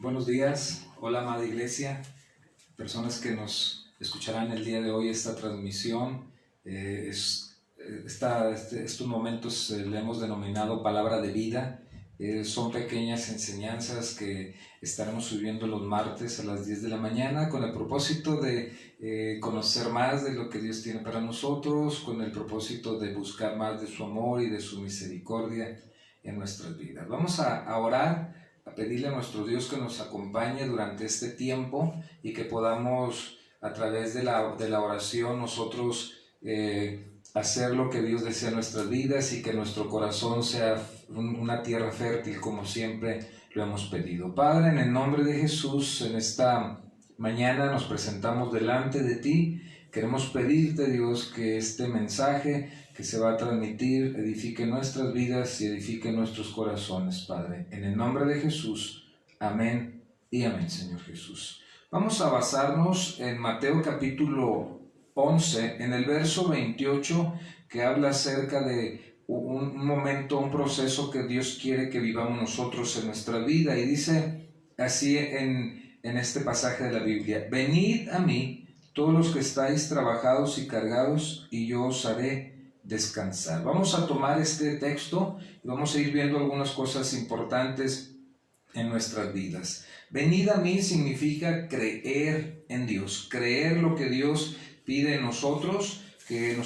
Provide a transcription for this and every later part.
Buenos días, hola amada iglesia, personas que nos escucharán el día de hoy esta transmisión. Estos momentos le hemos denominado palabra de vida. Son pequeñas enseñanzas que estaremos subiendo los martes a las 10 de la mañana con el propósito de conocer más de lo que Dios tiene para nosotros, con el propósito de buscar más de su amor y de su misericordia en nuestras vidas. Vamos a orar, a pedirle a nuestro Dios que nos acompañe durante este tiempo y que podamos a través de la oración nosotros hacer lo que Dios desea en nuestras vidas y que nuestro corazón sea una tierra fértil como siempre lo hemos pedido. Padre, en el nombre de Jesús, en esta mañana nos presentamos delante de ti. Queremos pedirte, Dios, que este mensaje que se va a transmitir edifique nuestras vidas y edifique nuestros corazones, Padre. En el nombre de Jesús, amén y amén, Señor Jesús. Vamos a basarnos en Mateo capítulo 11, en el verso 28, que habla acerca de un momento, un proceso que Dios quiere que vivamos nosotros en nuestra vida. Y dice así en este pasaje de la Biblia: venid a mí todos los que estáis trabajados y cargados, y yo os haré descansar. Vamos a tomar este texto y vamos a ir viendo algunas cosas importantes en nuestras vidas. Venid a mí significa creer en Dios, creer lo que Dios pide en nosotros, que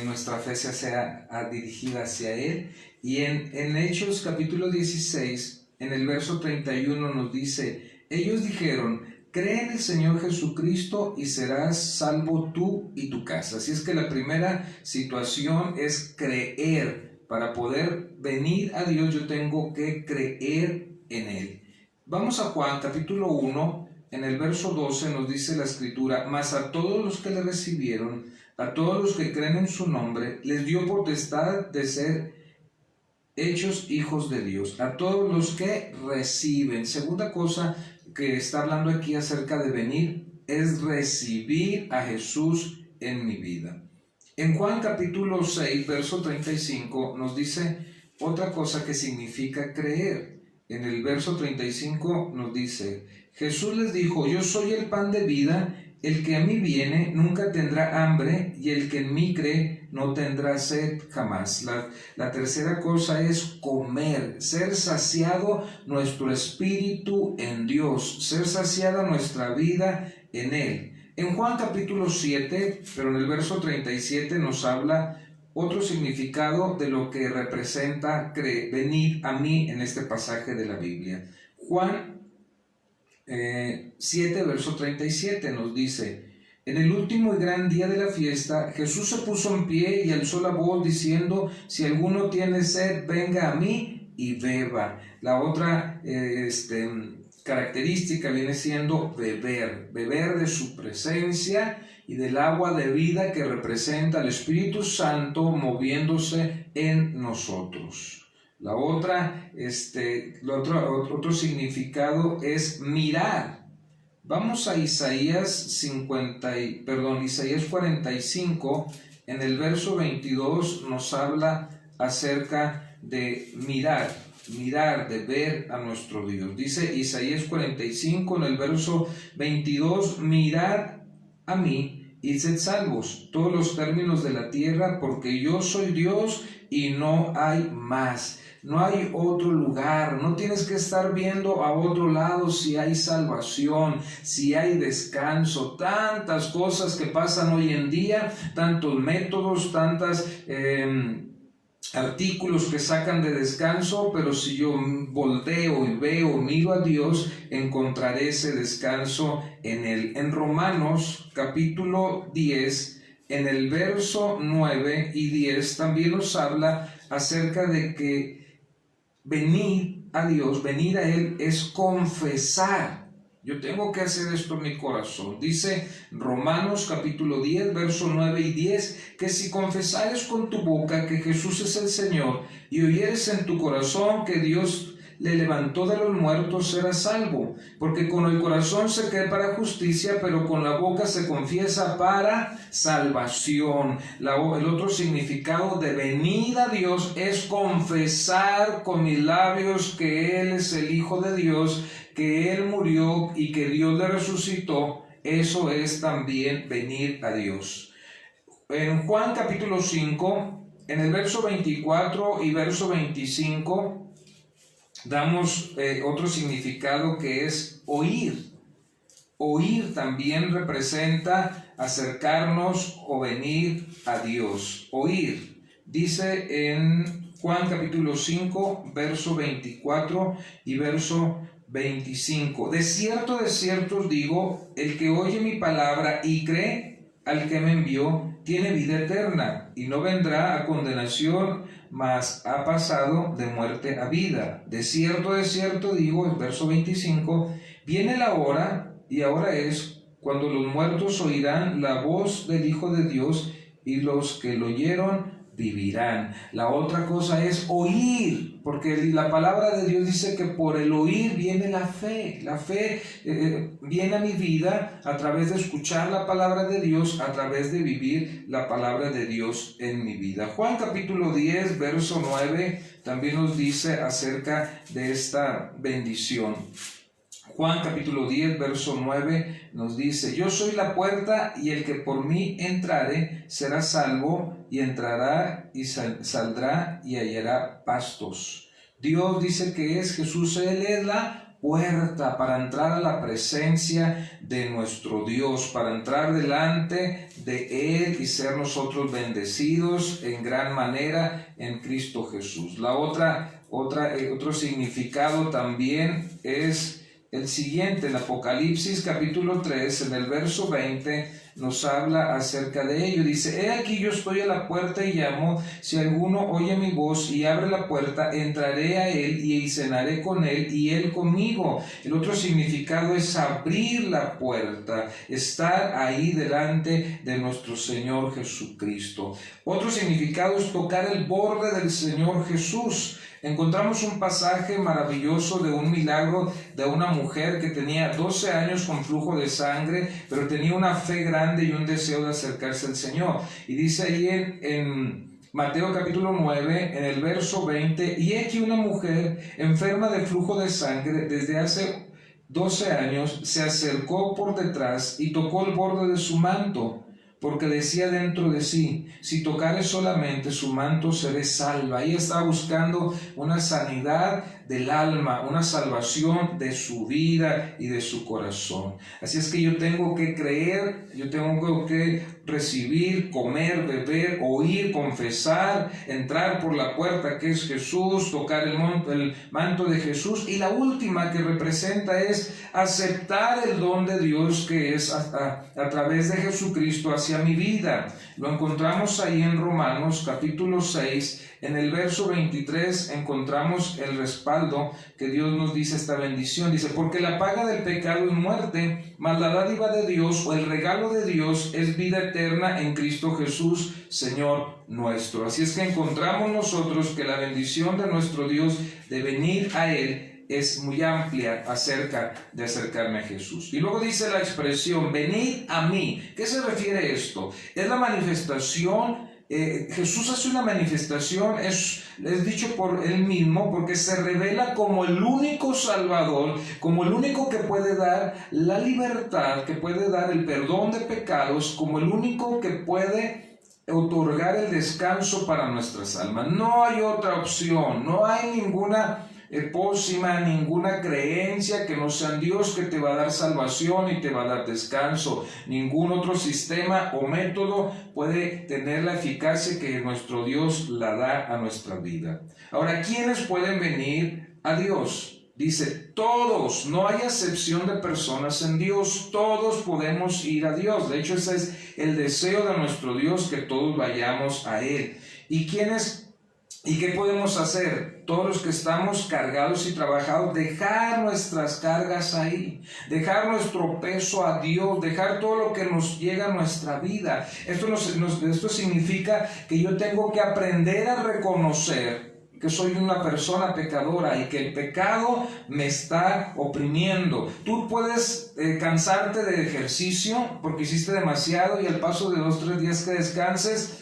nuestra fe sea dirigida hacia Él. Y en Hechos capítulo 16, en el verso 31 nos dice: ellos dijeron, cree en el Señor Jesucristo y serás salvo tú y tu casa. Así es que la primera situación es creer. Para poder venir a Dios yo tengo que creer en Él. Vamos a Juan capítulo 1, en el verso 12 nos dice la Escritura: mas a todos los que le recibieron, a todos los que creen en su nombre, les dio potestad de ser hechos hijos de Dios, a todos los que reciben. Segunda cosa que está hablando aquí acerca de venir es recibir a Jesús en mi vida. En Juan capítulo 6, verso 35 nos dice otra cosa que significa creer. En el verso 35 nos dice: Jesús les dijo, yo soy el pan de vida, el que a mí viene nunca tendrá hambre, y el que en mí cree no tendrá sed jamás. La tercera cosa es comer, ser saciado nuestro espíritu en Dios, ser saciada nuestra vida en Él. En Juan capítulo 7, pero en el verso 37 nos habla otro significado de lo que representa venir a mí en este pasaje de la Biblia. Juan 7, verso 37 nos dice: en el último y gran día de la fiesta, Jesús se puso en pie y alzó la voz diciendo: si alguno tiene sed, venga a mí y beba. La otra característica viene siendo beber de su presencia y del agua de vida que representa al Espíritu Santo moviéndose en nosotros. La otra, otro significado es mirar. Vamos a Isaías 45, en el verso 22 nos habla acerca de mirar, de ver a nuestro Dios. Dice Isaías 45 en el verso 22: mirad a mí y sed salvos todos los términos de la tierra, porque yo soy Dios y no hay más. No hay otro lugar, no tienes que estar viendo a otro lado si hay salvación, si hay descanso. Tantas cosas que pasan hoy en día, tantos métodos, tantas artículos que sacan de descanso, pero si yo volteo y miro a Dios, encontraré ese descanso en Él. En Romanos capítulo 10, en el verso 9 y 10 también nos habla acerca de que venir a Dios, venir a Él es confesar. Yo tengo que hacer esto en mi corazón. Dice Romanos capítulo 10, verso 9 y 10, que si confesares con tu boca que Jesús es el Señor y oyeres en tu corazón que Dios le levantó de los muertos, serás salvo. Porque con el corazón se cree para justicia, pero con la boca se confiesa para salvación. El otro significado de venir a Dios es confesar con mis labios que Él es el Hijo de Dios, que Él murió y que Dios le resucitó, eso es también venir a Dios. En Juan capítulo 5, en el verso 24 y verso 25, damos otro significado que es oír. Oír también representa acercarnos o venir a Dios. Oír. Dice en Juan capítulo 5, verso 24 y verso 25. De cierto os digo, el que oye mi palabra y cree al que me envió, tiene vida eterna, y no vendrá a condenación, mas ha pasado de muerte a vida. De cierto digo, en verso 25, viene la hora, y ahora es, cuando los muertos oirán la voz del Hijo de Dios, y los que lo oyeron vivirán. La otra cosa es oír, porque la palabra de Dios dice que por el oír viene la fe. La fe viene a mi vida a través de escuchar la palabra de Dios, a través de vivir la palabra de Dios en mi vida. Juan capítulo 10, verso 9, también nos dice acerca de esta bendición. Juan capítulo 10, verso 9 nos dice: yo soy la puerta, y el que por mí entrare será salvo, y entrará y saldrá y hallará pastos. Dios dice que es Jesús, Él es la puerta para entrar a la presencia de nuestro Dios, para entrar delante de Él y ser nosotros bendecidos en gran manera en Cristo Jesús. Otro significado también es el siguiente. En Apocalipsis capítulo 3, en el verso 20, nos habla acerca de ello. Dice: he aquí yo estoy a la puerta y llamo, si alguno oye mi voz y abre la puerta, entraré a él y cenaré con él y él conmigo. El otro significado es abrir la puerta, estar ahí delante de nuestro Señor Jesucristo. Otro significado es tocar el borde del Señor Jesús. Encontramos un pasaje maravilloso de un milagro de una mujer que tenía 12 años con flujo de sangre, pero tenía una fe grande y un deseo de acercarse al Señor. Y dice ahí en Mateo capítulo 9, en el verso 20, y aquí una mujer enferma de flujo de sangre desde hace 12 años se acercó por detrás y tocó el borde de su manto, porque decía dentro de sí: si tocare solamente su manto, seré salva. Ella estaba buscando una sanidad del alma, una salvación de su vida y de su corazón. Así es que yo tengo que creer, yo tengo que recibir, comer, beber, oír, confesar, entrar por la puerta que es Jesús, tocar el manto de Jesús. Y la última que representa es aceptar el don de Dios que es a través de Jesucristo hacia mi vida. Lo encontramos ahí en Romanos capítulo 6, en el verso 23 encontramos el respaldo que Dios nos dice esta bendición. Dice: porque la paga del pecado es muerte, mas la dádiva de Dios o el regalo de Dios es vida eterna en Cristo Jesús, Señor nuestro. Así es que encontramos nosotros que la bendición de nuestro Dios de venir a Él es muy amplia acerca de acercarme a Jesús. Y luego dice la expresión: venid a mí. ¿Qué se refiere esto? Es la manifestación. Jesús hace una manifestación, es dicho por Él mismo, porque se revela como el único Salvador, como el único que puede dar la libertad, que puede dar el perdón de pecados, como el único que puede otorgar el descanso para nuestras almas. No hay otra opción, no hay ninguna pócima, ninguna creencia que no sea en Dios que te va a dar salvación y te va a dar descanso. Ningún otro sistema o método puede tener la eficacia que nuestro Dios la da a nuestra vida. Ahora, ¿quiénes pueden venir a Dios? Dice: todos, no hay excepción de personas en Dios, todos podemos ir a Dios. De hecho, ese es el deseo de nuestro Dios, que todos vayamos a Él. ¿Y quiénes? ¿Y qué podemos hacer? Todos los que estamos cargados y trabajados, dejar nuestras cargas ahí, dejar nuestro peso a Dios, dejar todo lo que nos llega a nuestra vida. Esto significa que yo tengo que aprender a reconocer que soy una persona pecadora y que el pecado me está oprimiendo. Tú puedes cansarte de ejercicio porque hiciste demasiado, y al paso de 2 o 3 días que descanses,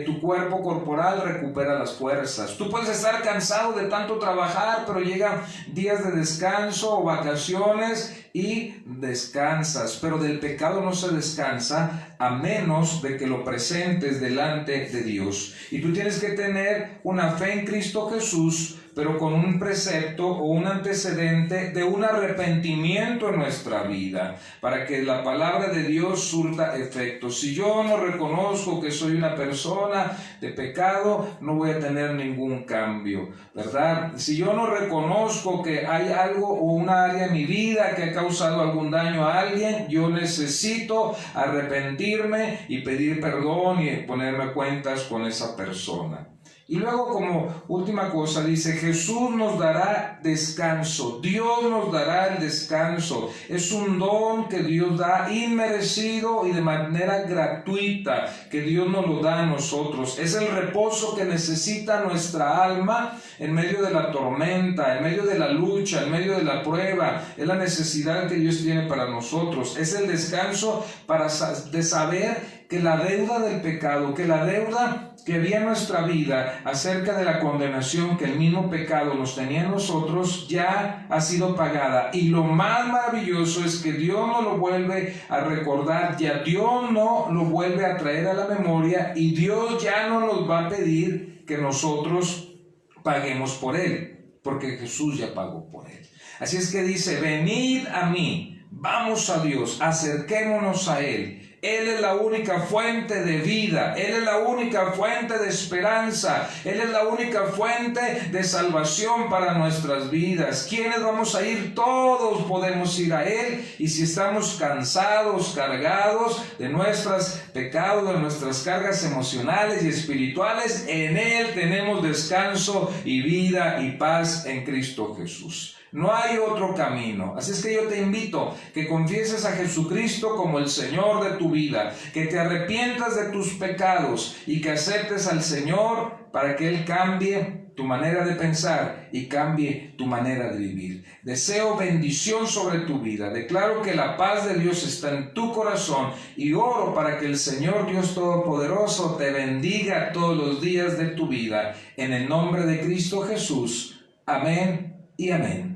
tu cuerpo corporal recupera las fuerzas. Tú puedes estar cansado de tanto trabajar, pero llegan días de descanso o vacaciones y descansas. Pero del pecado no se descansa a menos de que lo presentes delante de Dios. Y tú tienes que tener una fe en Cristo Jesús, pero con un precepto o un antecedente de un arrepentimiento en nuestra vida, para que la palabra de Dios surta efecto. Si yo no reconozco que soy una persona de pecado, no voy a tener ningún cambio, ¿verdad? Si yo no reconozco que hay algo o una área en mi vida que ha causado algún daño a alguien, yo necesito arrepentirme y pedir perdón y ponerme cuentas con esa persona. Y luego, como última cosa, dice: Jesús nos dará descanso. Dios nos dará el descanso. Es un don que Dios da inmerecido y de manera gratuita, que Dios nos lo da a nosotros. Es el reposo que necesita nuestra alma en medio de la tormenta, en medio de la lucha, en medio de la prueba. Es la necesidad que Dios tiene para nosotros. Es el descanso de saber que la deuda del pecado, que la deuda que había en nuestra vida acerca de la condenación que el mismo pecado nos tenía en nosotros, ya ha sido pagada. Y lo más maravilloso es que Dios no lo vuelve a recordar, ya Dios no lo vuelve a traer a la memoria, y Dios ya no nos va a pedir que nosotros paguemos por Él, porque Jesús ya pagó por Él. Así es que dice: venid a mí, vamos a Dios, acerquémonos a Él. Él es la única fuente de vida, Él es la única fuente de esperanza, Él es la única fuente de salvación para nuestras vidas. ¿Quiénes vamos a ir? Todos podemos ir a Él, y si estamos cansados, cargados de nuestros pecados, de nuestras cargas emocionales y espirituales, en Él tenemos descanso y vida y paz en Cristo Jesús. No hay otro camino. Así es que yo te invito que confieses a Jesucristo como el Señor de tu vida, que te arrepientas de tus pecados y que aceptes al Señor para que Él cambie tu manera de pensar y cambie tu manera de vivir. Deseo bendición sobre tu vida. Declaro que la paz de Dios está en tu corazón y oro para que el Señor Dios Todopoderoso te bendiga todos los días de tu vida. En el nombre de Cristo Jesús. Amén y amén.